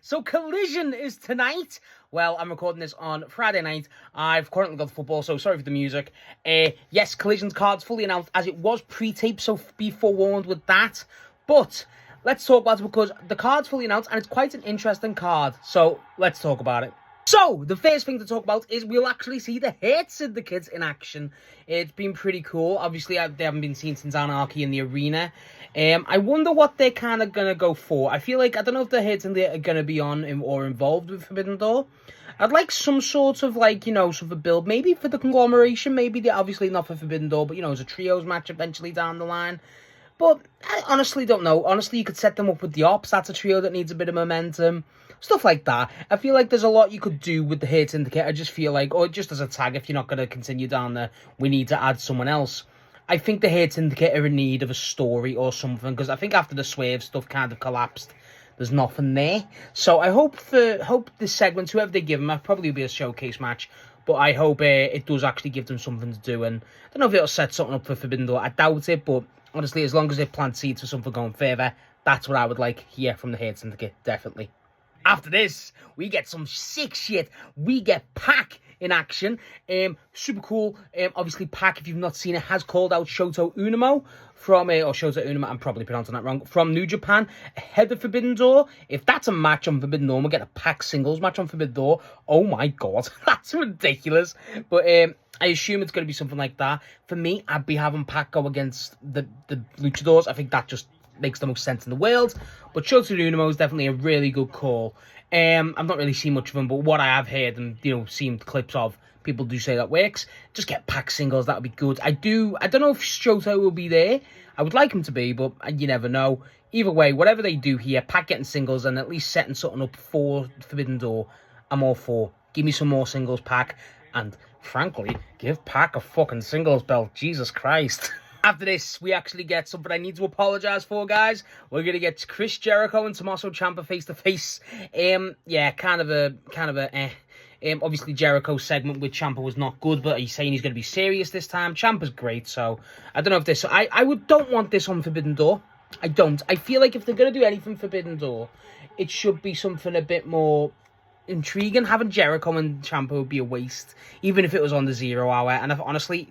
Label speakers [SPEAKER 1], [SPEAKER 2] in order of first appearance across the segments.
[SPEAKER 1] So Collision is tonight. Well, I'm recording this on Friday night. I've currently got the football, so sorry for the music. Yes, Collision's card's fully announced as it was pre-taped, so be forewarned with that. But let's talk about it because the card's fully announced and it's quite an interesting card. So let's talk about it. So, the first thing to talk about is we'll actually see the Hurt Syndicate in action. It's been pretty cool. Obviously, they haven't been seen since Anarchy in the arena. I wonder what they're kind of going to go for. I feel like, I don't know if the Hurt Syndicate are going to be on or involved with Forbidden Door. I'd like some sort of, like, sort of a build. Maybe for the conglomeration. Maybe they're obviously not for Forbidden Door, but, as a trios match eventually down the line. But I honestly don't know. Honestly, you could set them up with the Ops. That's a trio that needs a bit of momentum. Stuff like that. I feel like there's a lot you could do with the Hurt Syndicate. I just feel like, or just as a tag, if you're not going to continue down there, we need to add someone else. I think the Hurt Syndicate are in need of a story or something, because I think after the Swerve stuff kind of collapsed, there's nothing there. So I hope this segment, whoever they give them, it'll probably be a showcase match, but I hope it does actually give them something to do. And I don't know if it'll set something up for Forbidden Door. I doubt it, but honestly, as long as they plant seeds for something going further, that's what I would like here from the Hurt Syndicate, definitely. After this, we get some sick shit. We get Pac in action. Super cool. Obviously, Pac, if you've not seen it, has called out Shota Umino from, or Shota Umino, I'm probably pronouncing that wrong, from New Japan, ahead of Forbidden Door. If that's a match on Forbidden Door, we'll get a Pac singles match on Forbidden Door. Oh my god, that's ridiculous. But I assume it's going to be something like that. For me, I'd be having Pac go against the Luchadors. I think that just makes the most sense in the world. But Shota Umino is definitely a really good call. I've not really seen much of him, but what I have heard and seen clips of, people do say that works. Just get Pac singles, that would be good. I don't know if Shota will be there. I would like him to be, but you never know. Either way, whatever they do here, Pac getting singles and at least setting something up for Forbidden Door, I'm all for. Give me some more singles, Pac, and frankly, give Pac a fucking singles belt. Jesus Christ. After this, we actually get something I need to apologise for, guys. We're going to get Chris Jericho and Tommaso Ciampa face-to-face. Yeah, kind of a obviously, Jericho's segment with Ciampa was not good, but he's saying he's going to be serious this time. Ciampa's great, so I don't know if this... I don't want this on Forbidden Door. I don't. I feel like if they're going to do anything Forbidden Door, it should be something a bit more intriguing. Having Jericho and Ciampa would be a waste, even if it was on the 0 hour. And honestly,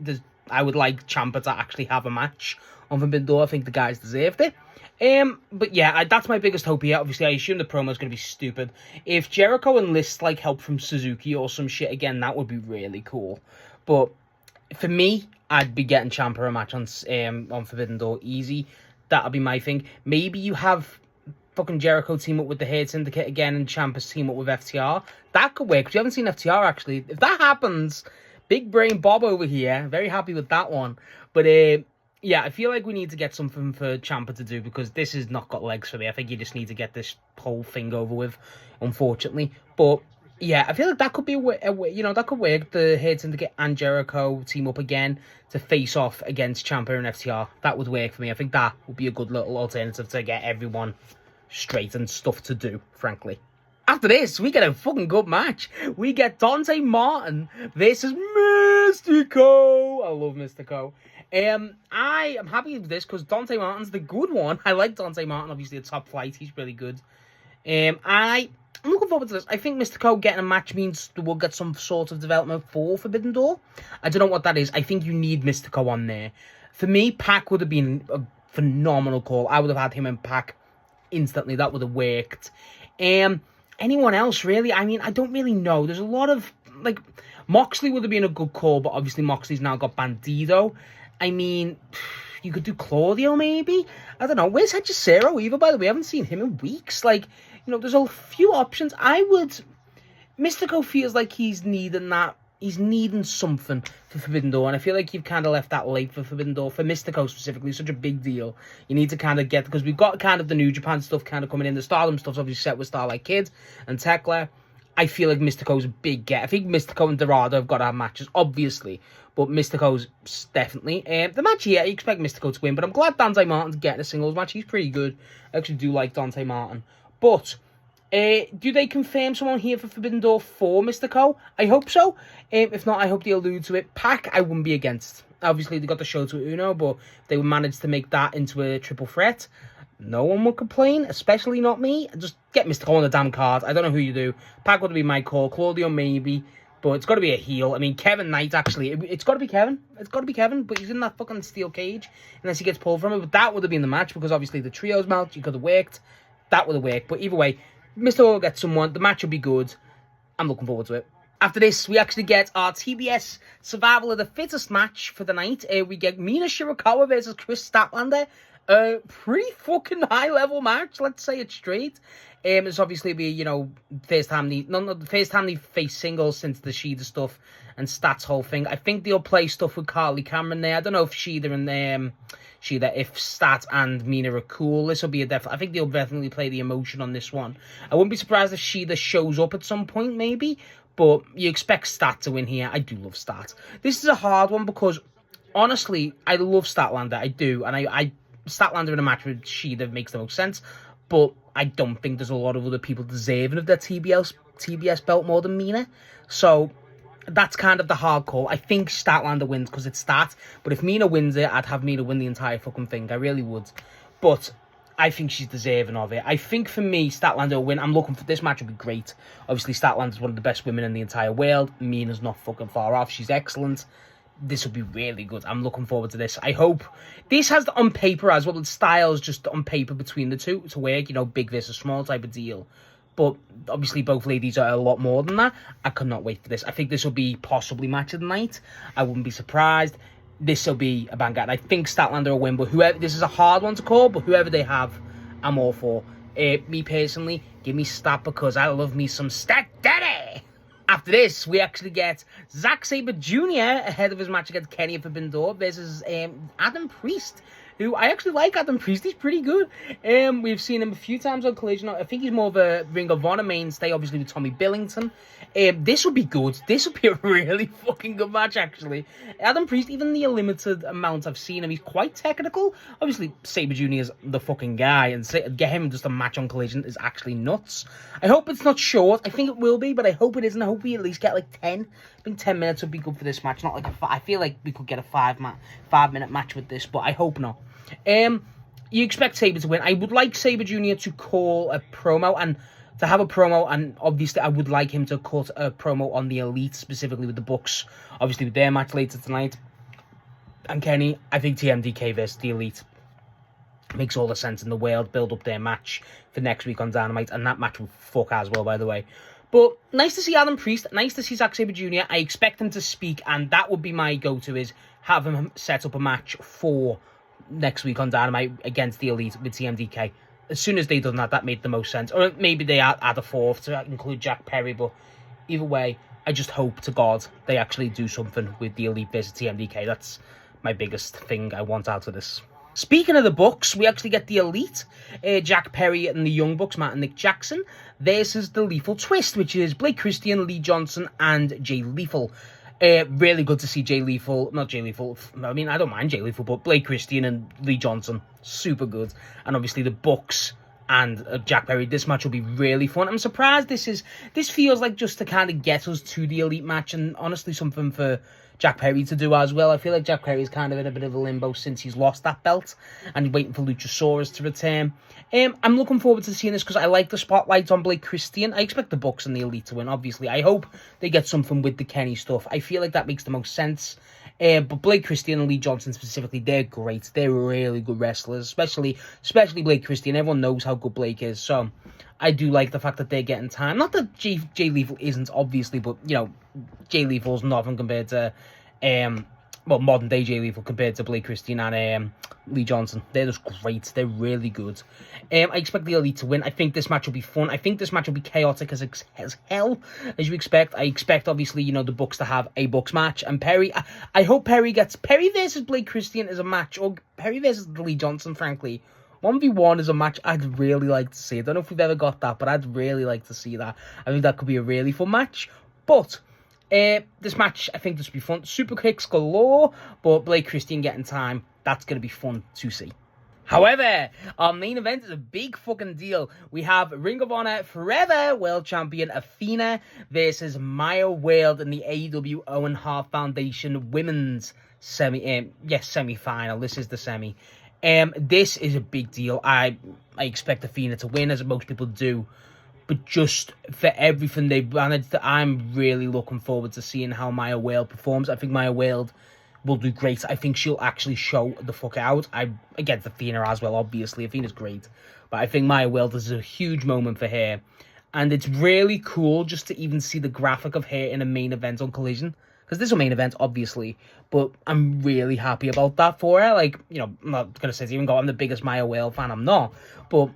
[SPEAKER 1] I would like Ciampa to actually have a match on Forbidden Door. I think the guys deserved it. But yeah, that's my biggest hope here. Obviously, I assume the promo is going to be stupid. If Jericho enlists like help from Suzuki or some shit again, that would be really cool. But for me, I'd be getting Ciampa a match on Forbidden Door easy. That'll be my thing. Maybe you have fucking Jericho team up with the Hurt Syndicate again and Ciampa's team up with FTR. That could work, because you haven't seen FTR actually. If that happens, big brain Bob over here. Very happy with that one. But yeah, I feel like we need to get something for Ciampa to do, because this has not got legs for me. I think you just need to get this whole thing over with, unfortunately. But yeah, I feel like that could be a way, that could work. The Hurt Syndicate and Jericho team up again to face off against Ciampa and FTR. That would work for me. I think that would be a good little alternative to get everyone straight and stuff to do, frankly. After this, we get a fucking good match. We get Dante Martin versus Mistico. I love Mistico. I am happy with this because Dante Martin's the good one. I like Dante Martin, obviously a top flight. He's really good. I'm looking forward to this. I think Mistico getting a match means we'll get some sort of development for Forbidden Door. I don't know what that is. I think you need Mistico on there. For me, Pac would have been a phenomenal call. I would have had him and Pac instantly. That would have worked. Anyone else, really? I mean, I don't really know. There's a lot of, like, Moxley would have been a good call, but obviously Moxley's now got Bandido. I mean, you could do Claudio, maybe? I don't know. Where's Hechicero either, by the way? I haven't seen him in weeks. Like, there's a few options. Mistico feels like he's needing that. He's needing something for Forbidden Door, and I feel like you've kind of left that late for Forbidden Door. For Mistico specifically, such a big deal. You need to kind of get, because we've got kind of the New Japan stuff kind of coming in. The Stardom stuff's obviously set with Starlight Kid and Tekla. I feel like Mistico's a big get. I think Mistico and Dorado have got to have matches, obviously, but Mistico's definitely. The match here, I expect Mistico to win, but I'm glad Dante Martin's getting a singles match. He's pretty good. I actually do like Dante Martin. But do they confirm someone here for Forbidden Door for Mistico? I hope so. If not, I hope they allude to it. Pac, I wouldn't be against. Obviously, they got the Shota Umino, but if they would manage to make that into a triple threat, no one would complain, especially not me. Just get Mistico on the damn card. I don't know who you do. Pac would be my call. Claudio maybe. But it's got to be a heel. I mean, Kevin Knight, actually. It's got to be Kevin. It's got to be Kevin. But he's in that fucking steel cage. Unless he gets pulled from it. But that would have been the match. Because obviously the trios match, you could have worked. That would have worked. But either way, Mr. will get someone. The match will be good. I'm looking forward to it. After this, we actually get our TBS Survival of the Fittest match for the night. We get Mina Shirakawa versus Kris Statlander. Pretty fucking high-level match. Let's say it straight. It's obviously be, first time they face singles since the Shida stuff and Stats whole thing. I think they'll play stuff with Carly Cameron there. I don't know if Shida and if Stat and Mina are cool. This will be I think they'll definitely play the emotion on this one. I wouldn't be surprised if Shida shows up at some point, maybe. But you expect Stat to win here. I do love Stat. This is a hard one because, honestly, I love Statlander. I do. And I Statlander in a match with Shida makes the most sense. But I don't think there's a lot of other people deserving of their TBS belt more than Mina. So that's kind of the hard call. I think Statlander wins because it's Stat. But if Mina wins it, I'd have Mina win the entire fucking thing. I really would. But I think she's deserving of it. I think for me, Statlander will win. I'm looking for this match will be great. Obviously, Statlander's one of the best women in the entire world. Mina's not fucking far off. She's excellent. This will be really good. I'm looking forward to this. I hope this has on paper as well. The styles just on paper between the two to work. Big versus small type of deal. But obviously, both ladies are a lot more than that. I could not wait for this. I think this will be possibly match of the night. I wouldn't be surprised. This will be a banger. And I think Statlander will win. But this is a hard one to call. But whoever they have, I'm all for. Me personally, give me Stat because I love me some Stat Daddy. After this, we actually get Zack Sabre Jr. ahead of his match against Kenny at Forbidden Door versus Adam Priest, who I actually like. Adam Priest, he's pretty good. We've seen him a few times on Collision. I think he's more of a Ring of Honor mainstay, obviously with Tommy Billington. This will be good. This will be a really fucking good match, actually. Adam Priest, even the limited amount I've seen him, he's quite technical. Obviously, Sabre Jr. is the fucking guy, and get him just a match on Collision is actually nuts. I hope it's not short. I think it will be, but I hope it isn't. I hope we at least get like 10. I think 10 minutes would be good for this match. Not like I feel like we could get a 5-minute match with this, but I hope not. You expect Sabre to win. I would like Sabre Jr. to call a promo and to have a promo, and obviously I would like him to cut a promo on the Elite, specifically with the Bucks, obviously with their match later tonight. And Kenny, I think TMDK versus the Elite makes all the sense in the world. Build up their match for next week on Dynamite, and that match will fuck as well, by the way. But nice to see Adam Priest, nice to see Zack Sabre Jr. I expect him to speak, and that would be my go-to, is have him set up a match for next week on Dynamite against the Elite with TMDK. As soon as they done that, that made the most sense. Or maybe they add a fourth to include Jack Perry, but either way, I just hope to God they actually do something with the Elite versus TMDK. That's my biggest thing I want out of this. Speaking of the Bucks, we actually get the Elite, Jack Perry and the Young Bucks, Matt and Nick Jackson, versus the Lethal Twist, which is Blake Christian, Lee Johnson, and Jay Lethal. Really good to see Jay Lethal, not Jay Lethal, I mean, I don't mind Jay Lethal, but Blake Christian and Lee Johnson, super good. And obviously the Bucks and Jack Perry, this match will be really fun. I'm surprised this feels like just to kind of get us to the Elite match, and honestly something for Jack Perry to do as well. I feel like Jack Perry's kind of in a bit of a limbo since he's lost that belt, and he's waiting for Luchasaurus to return. I'm looking forward to seeing this because I like the spotlight on Blake Christian. I expect the Bucks and the Elite to win, obviously. I hope they get something with the Kenny stuff. I feel like that makes the most sense. But Blake Christian and Lee Johnson specifically, they're great. They're really good wrestlers, especially Blake Christian. Everyone knows how good Blake is, so I do like the fact that they're getting time. Not that Jay Lethal isn't, obviously, but, Jay Lethal's nothing compared to, modern day Jay Lethal compared to Blake Christian and Lee Johnson. They're just great. They're really good. I expect the Elite to win. I think this match will be fun. I think this match will be chaotic as hell, as you expect. I expect, obviously, the Bucks to have a Bucks match. And Perry, I hope Perry gets... Perry versus Blake Christian is a match, or Perry versus Lee Johnson, frankly. 1v1 is a match I'd really like to see. I don't know if we've ever got that, but I'd really like to see that. I think that could be a really fun match. But this match, I think this will be fun. Super kicks galore, but Blake Christian getting time, that's going to be fun to see. However, our main event is a big fucking deal. We have Ring of Honor Forever World Champion Athena versus Maya World in the AEW Owen Hart Foundation Women's semi-final. This is the semi. This is a big deal. I expect Athena to win, as most people do. But just for everything they've managed, I'm really looking forward to seeing how Maya Whale performs. I think Maya Whale will do great. I think she'll actually show the fuck out. Against Athena as well, obviously. Athena's great. But I think Maya Whale, this is a huge moment for her. And it's really cool just to even see the graphic of her in a main event on Collision. Because this is a main event, obviously. But I'm really happy about that for her. Like, you know, I'm not going to say even go, I'm the biggest Maya Whale fan. I'm not. But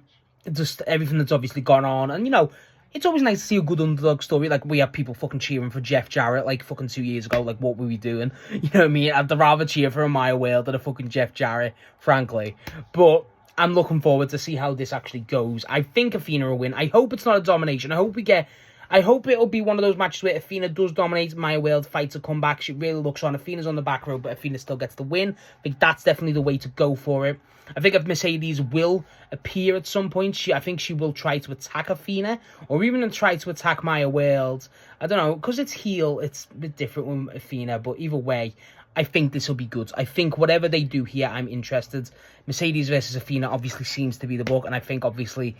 [SPEAKER 1] just everything that's obviously gone on. And, you know, it's always nice to see a good underdog story. Like, we have people fucking cheering for Jeff Jarrett, like, fucking 2 years ago. Like, what were we doing? You know what I mean? I'd rather cheer for a Maya Whale than a fucking Jeff Jarrett, frankly. But I'm looking forward to see how this actually goes. I think Athena will win. I hope it's not a domination. I hope it'll be one of those matches where Athena does dominate, Maya Whale fights a comeback. She really looks on. Athena's on the back row, but Athena still gets the win. I think that's definitely the way to go for it. I think if Mercedes will appear at some point, I think she will try to attack Athena, or even try to attack Maya Whale. I don't know, because it's heel, it's a bit different with Athena, but either way, I think this will be good. I think whatever they do here, I'm interested. Mercedes versus Athena obviously seems to be the book, and I think obviously,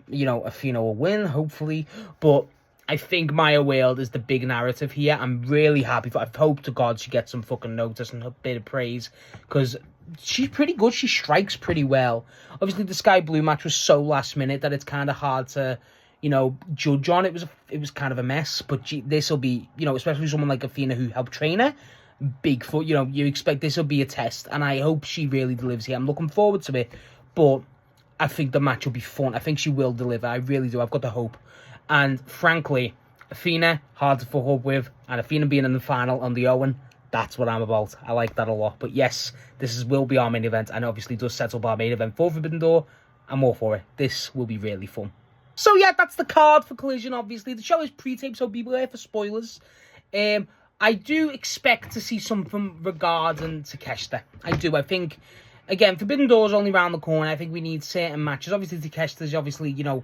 [SPEAKER 1] you know, Athena will win, hopefully, but I think Maya Whale is the big narrative here. I'm really happy for. I hope to God she gets some fucking notice and a bit of praise, because she's pretty good. She strikes pretty well. Obviously, the Sky Blue match was so last minute that it's kind of hard to, you know, judge on. It was kind of a mess. But this will be, you know, especially someone like Athena who helped train her. Bigfoot, you know, you expect this will be a test, and I hope she really delivers here. I'm looking forward to it, but I think the match will be fun. I think she will deliver. I really do. I've got the hope. And frankly, Athena, hard to fuck up with, and Athena being in the final on the Owen, that's what I'm about. I like that a lot. But yes, will be our main event, and obviously does set up our main event for Forbidden Door. I'm all for it. This will be really fun. So yeah, that's the card for Collision, obviously. The show is pre-taped, so be aware for spoilers. I do expect to see something regarding Takeshita. I do. I think, again, Forbidden Door is only around the corner. I think we need certain matches. Obviously, Takeshita's obviously, you know,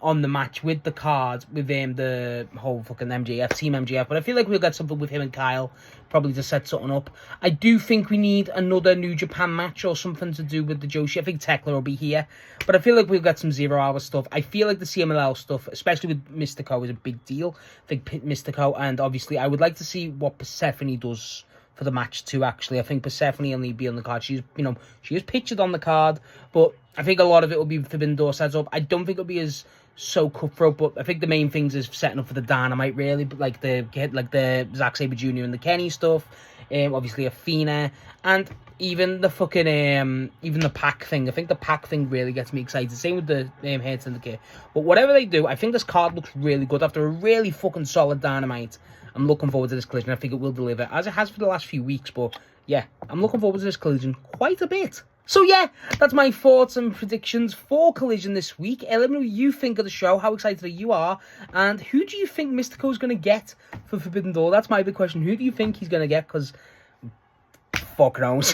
[SPEAKER 1] on the match with the card, with the whole fucking Team MJF, but I feel like we'll get something with him and Kyle, probably to set something up. I do think we need another New Japan match or something to do with the Joshi. I think Tekla will be here, but I feel like we'll get some 0 Hour stuff. I feel like the CMLL stuff, especially with Mistico, is a big deal. I think Mistico, and obviously I would like to see what Persephone does for the match too, actually. I think Persephone will need to be on the card. She's, you know, she is pictured on the card, but I think a lot of it will be Forbidden Door set up. I don't think it'll be as so cutthroat, but I think the main things is setting up for the Dynamite, really, but like the Zack Sabre Jr. and the Kenny stuff, obviously Athena, and even the fucking even the Pac thing. I think the Pac thing really gets me excited. Same with the Hurt Syndicate. But whatever they do, I think this card looks really good after a really fucking solid Dynamite. I'm looking forward to this Collision. I think it will deliver, as it has for the last few weeks. But yeah, I'm looking forward to this Collision quite a bit. So yeah, that's my thoughts and predictions for Collision this week. Let me know what you think of the show, how excited you are, and who do you think Mistico's going to get for Forbidden Door? That's my big question. Who do you think he's going to get? Because fuck knows.